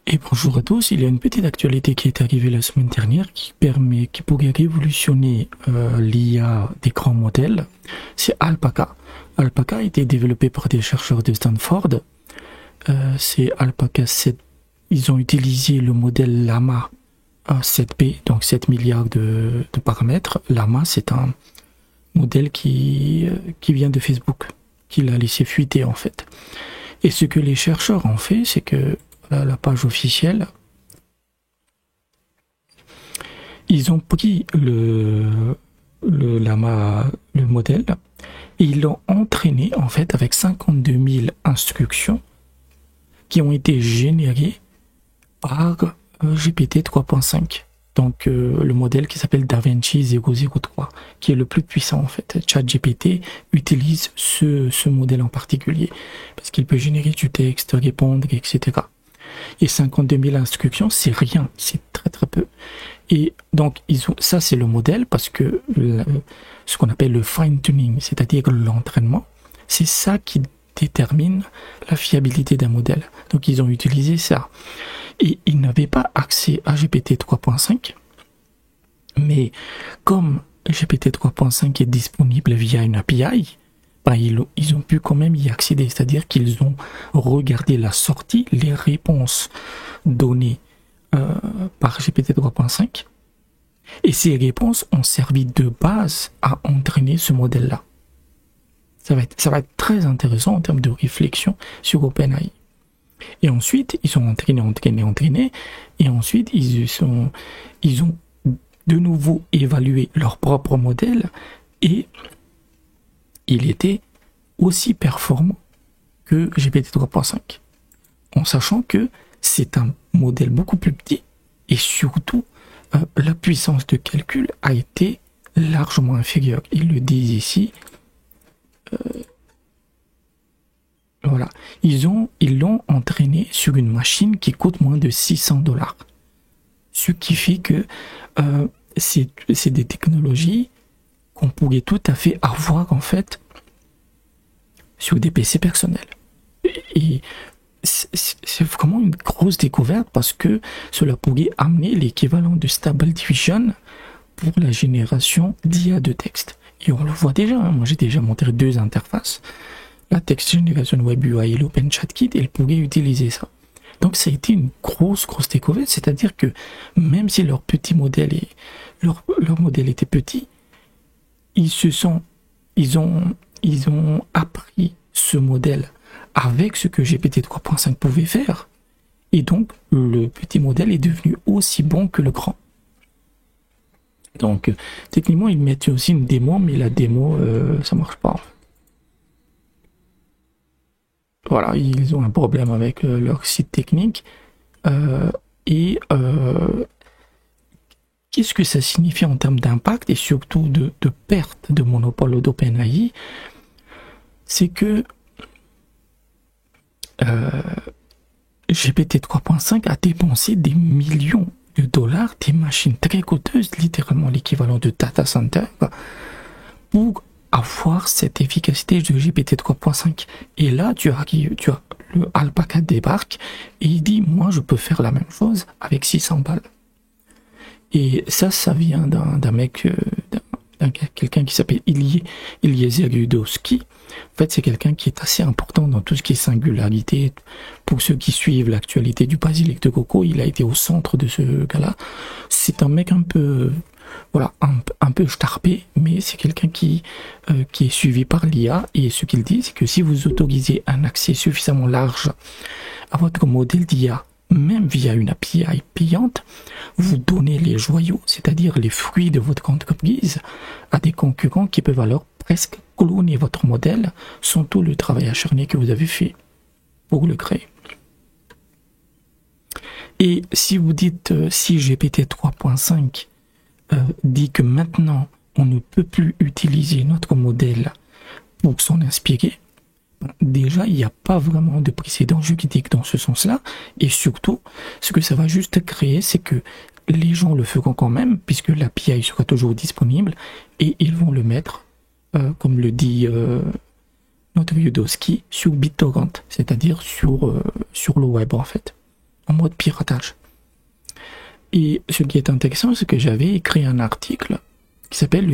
Et bonjour à tous, il y a une petite actualité qui est arrivée la semaine dernière qui pourrait révolutionner l'IA des grands modèles. C'est Alpaca. Alpaca a été développé par des chercheurs de Stanford. C'est Alpaca 7. Ils ont utilisé le modèle Llama 7P, donc 7 milliards de paramètres. Llama, c'est un modèle qui vient de Facebook, qu'il a laissé fuiter en fait. Et ce que les chercheurs ont fait, c'est que la page officielle, ils ont pris le Llama, le modèle, et ils l'ont entraîné en fait avec 52 000 instructions qui ont été générées par GPT 3.5. Donc le modèle qui s'appelle DaVinci 003, qui est le plus puissant en fait. ChatGPT utilise ce modèle en particulier, parce qu'il peut générer du texte, répondre, etc. Et 52 000 instructions, c'est rien, c'est très très peu. Et donc ça c'est le modèle, parce que ce qu'on appelle le fine-tuning, c'est-à-dire l'entraînement, c'est ça qui détermine la fiabilité d'un modèle. Donc ils ont utilisé ça. Et ils n'avaient pas accès à GPT 3.5, mais comme GPT 3.5 est disponible via une API, ils ont pu quand même y accéder, c'est-à-dire qu'ils ont regardé la sortie, les réponses données par GPT 3.5, et ces réponses ont servi de base à entraîner ce modèle-là. Ça va être très intéressant en termes de réflexion sur OpenAI. Et ensuite, ils ont entraîné, et ensuite, ils ont de nouveau évalué leur propre modèle, et il était aussi performant que GPT 3.5, en sachant que c'est un modèle beaucoup plus petit, et surtout, la puissance de calcul a été largement inférieure. Ils le disent ici. Voilà, ils l'ont entraîné sur une machine qui coûte moins de $600. Ce qui fait que c'est des technologies qu'on pourrait tout à fait avoir en fait sur des PC personnels. Et c'est vraiment une grosse découverte, parce que cela pourrait amener l'équivalent de Stable Diffusion pour la génération d'IA de texte. Et on le voit déjà, hein. Moi j'ai déjà montré 2 interfaces. La Text Generation Web UI et l'OpenChatKit, elle pourrait utiliser ça. Donc ça a été une grosse découverte, c'est-à-dire que même si leur petit modèle leur modèle était petit, ils ont appris ce modèle avec ce que GPT 3.5 pouvait faire, et donc le petit modèle est devenu aussi bon que le grand. Donc techniquement ils mettent aussi une démo, mais la démo ça marche pas en fait. Voilà, ils ont un problème avec leur site technique. Qu'est-ce que ça signifie en termes d'impact et surtout de perte de monopole d'OpenAI? C'est que GPT 3.5 a dépensé des millions de dollars, des machines très coûteuses, littéralement l'équivalent de data center, pour avoir cette efficacité de GPT 3.5. Et là, tu as le Alpaca débarque et il dit, moi je peux faire la même chose avec 600 balles. Et ça vient d'un mec, quelqu'un qui s'appelle Eliezer Yudowsky. En fait, c'est quelqu'un qui est assez important dans tout ce qui est singularité. Pour ceux qui suivent l'actualité du basilic de coco, il a été au centre de ce cas-là. C'est un mec un peu... Voilà, un peu starpé, mais c'est quelqu'un qui est suivi par l'IA, et ce qu'il dit, c'est que si vous autorisez un accès suffisamment large à votre modèle d'IA, même via une API payante, vous donnez les joyaux, c'est-à-dire les fruits de votre entreprise, à des concurrents qui peuvent alors presque cloner votre modèle sans tout le travail acharné que vous avez fait pour le créer. Et si vous dites, si GPT 3.5 dit que maintenant on ne peut plus utiliser notre modèle pour s'en inspirer, déjà il n'y a pas vraiment de précédent juridique dans ce sens-là, et surtout ce que ça va juste créer, c'est que les gens le feront quand même, puisque l'API sera toujours disponible, et ils vont le mettre, comme le dit notre Yudowsky, sur BitTorrent, c'est-à-dire sur le web en fait. en mode piratage. Et ce qui est intéressant, c'est que j'avais écrit un article qui s'appelle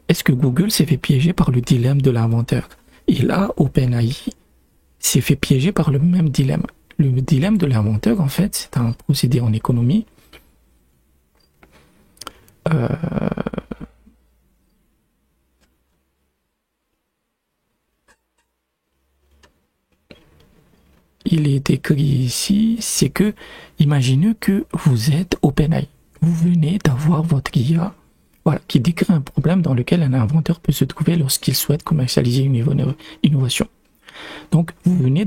Est-ce que Google s'est fait piéger par le dilemme de l'inventeur? Et là, OpenAI s'est fait piéger par le même dilemme. Le dilemme de l'inventeur, en fait, c'est un procédé en économie. Il est écrit ici, c'est que, imaginez que vous êtes OpenAI. Vous venez d'avoir votre IA, voilà, qui décrit un problème dans lequel un inventeur peut se trouver lorsqu'il souhaite commercialiser une innovation. Donc, vous venez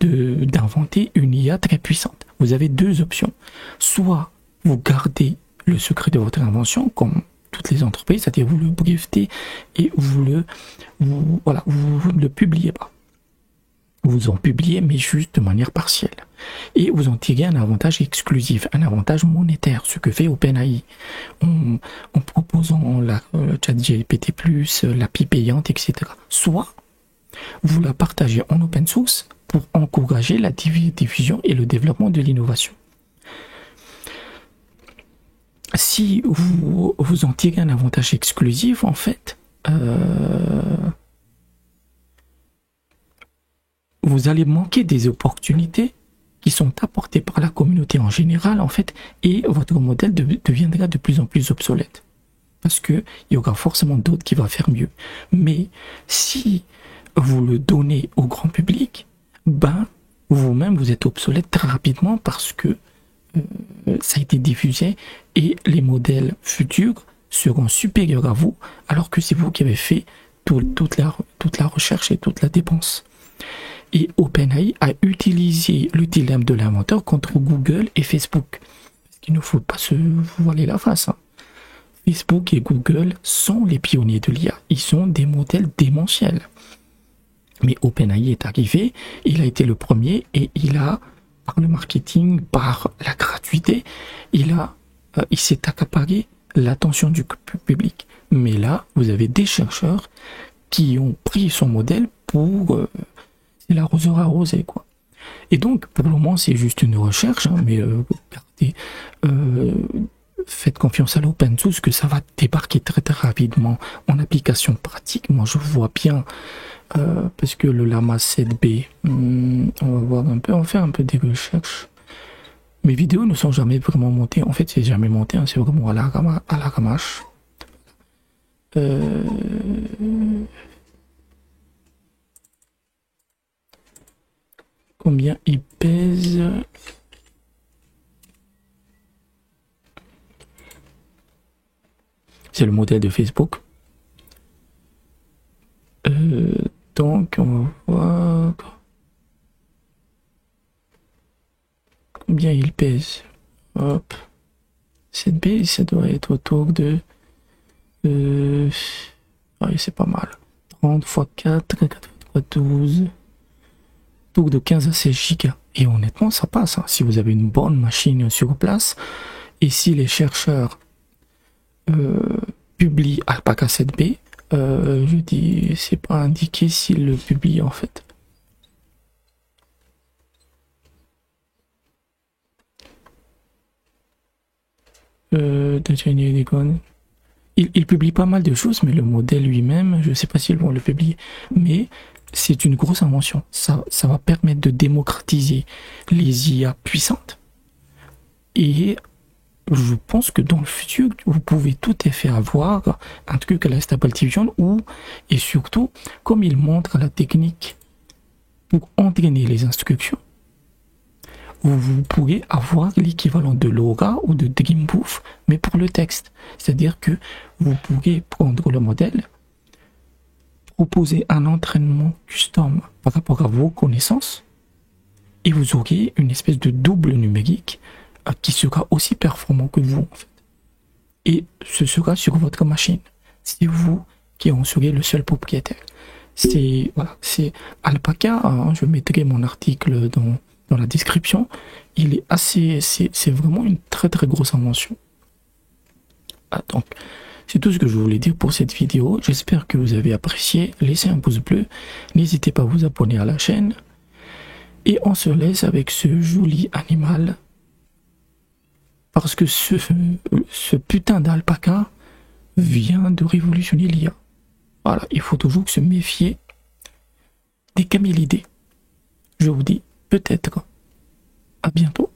d'inventer une IA très puissante. Vous avez deux options. Soit vous gardez le secret de votre invention, comme toutes les entreprises, c'est-à-dire vous le brevetez et vous ne le publiez pas. Vous en publiez, mais juste de manière partielle. Et vous en tirez un avantage exclusif, un avantage monétaire, ce que fait OpenAI, en proposant la ChatGPT+, l'API payante, etc. Soit vous la partagez en open source pour encourager la diffusion et le développement de l'innovation. Si vous en tirez un avantage exclusif, en fait, vous allez manquer des opportunités qui sont apportées par la communauté en général, en fait, et votre modèle deviendra de plus en plus obsolète. Parce que il y aura forcément d'autres qui vont faire mieux. Mais si vous le donnez au grand public, ben, vous-même, vous êtes obsolète très rapidement parce que ça a été diffusé et les modèles futurs seront supérieurs à vous, alors que c'est vous qui avez fait toute la recherche et toute la dépense. Et OpenAI a utilisé le dilemme de l'inventeur contre Google et Facebook. Parce qu'il ne faut pas se voiler la face. Hein. Facebook et Google sont les pionniers de l'IA. Ils sont des modèles démentiels. Mais OpenAI est arrivé, il a été le premier et il a, par le marketing, par la gratuité, il s'est accaparé l'attention du public. Mais là, vous avez des chercheurs qui ont pris son modèle pour... c'est l'arroseur arrosé, quoi. Et donc, pour le moment, c'est juste une recherche, hein, mais regardez, faites confiance à l'open source que ça va débarquer très très rapidement en application pratique. Moi, je vois bien, parce que le Llama 7B, on va voir un peu, on va faire un peu des recherches. Mes vidéos ne sont jamais vraiment montées. En fait, c'est jamais monté, hein, c'est vraiment à la ramache. Combien il pèse? C'est le modèle de Facebook. Donc, on va voir combien il pèse. Hop. 7B, ça doit être autour de... ouais, c'est pas mal. 30 x 4, 4 x 12... autour de 15 à 16 gigas. Et honnêtement, ça passe. Hein. Si vous avez une bonne machine sur place, et si les chercheurs publient Alpaca 7B, je dis, c'est pas indiqué s'ils le publient en fait. Il publie pas mal de choses, mais le modèle lui-même, je sais pas s'ils vont le publier. Mais c'est une grosse invention. Ça va permettre de démocratiser les IA puissantes. Et je pense que dans le futur, vous pouvez tout à fait avoir un truc à la Stable Diffusion et surtout, comme il montre la technique pour entraîner les instructions, vous pourrez avoir l'équivalent de LoRa ou de Dreamproof, mais pour le texte. C'est-à-dire que vous pourrez prendre le modèle, proposer un entraînement custom par rapport à vos connaissances, et vous aurez une espèce de double numérique qui sera aussi performant que vous, en fait. Et ce sera sur votre machine. C'est vous qui en serez le seul propriétaire. C'est Alpaca, hein, je mettrai mon article dans la description. Il est c'est vraiment une très très grosse invention. Donc, c'est tout ce que je voulais dire pour cette vidéo. J'espère que vous avez apprécié. Laissez un pouce bleu. N'hésitez pas à vous abonner à la chaîne. Et on se laisse avec ce joli animal. Parce que ce putain d'alpaca vient de révolutionner l'IA. Voilà, il faut toujours se méfier des camélidés. Je vous dis peut-être à bientôt.